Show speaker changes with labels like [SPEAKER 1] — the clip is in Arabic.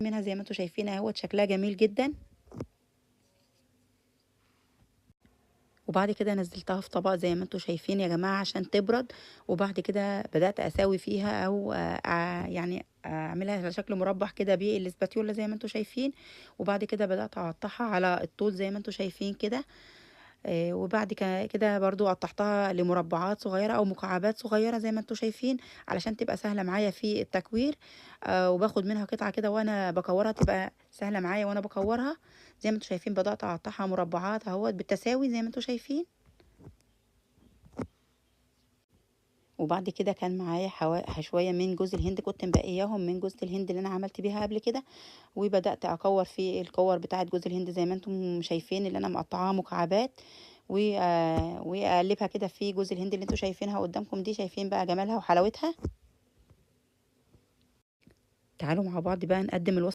[SPEAKER 1] منها زي ما انتوا شايفين اهوت، شكلها جميل جدا. وبعد كده نزلتها في طبق زي ما انتوا شايفين يا جماعة عشان تبرد. وبعد كده بدأت اساوي فيها او يعني اعملها على شكل مربع كده بالاسباتيولا زي ما انتوا شايفين. وبعد كده بدأت اقطعها على الطول زي ما انتوا شايفين كده. وبعد كده برضو قطعتها لمربعات صغيرة او مكعبات صغيرة زي ما انتوا شايفين، علشان تبقى سهلة معايا في التكوير. وباخد منها قطعة كده وانا بكورها تبقى سهلة معايا وانا بكورها. زي ما انتوا شايفين بدأت اقطعها مربعات اهوت بالتساوي زي ما انتوا شايفين. وبعد كده كان معايا شوية من جوز الهند، كنت مبقياهم من جوز الهند اللي انا عملت بيها قبل كده. وبدأت اكور في الكور بتاعة جوز الهند زي ما انتم شايفين اللي انا مقطعاها مكعبات. واقلبها كده في جوز الهند اللي انتوا شايفينها قدامكم دي. شايفين بقى جمالها وحلاوتها. تعالوا مع بعض بقى نقدم الوصفة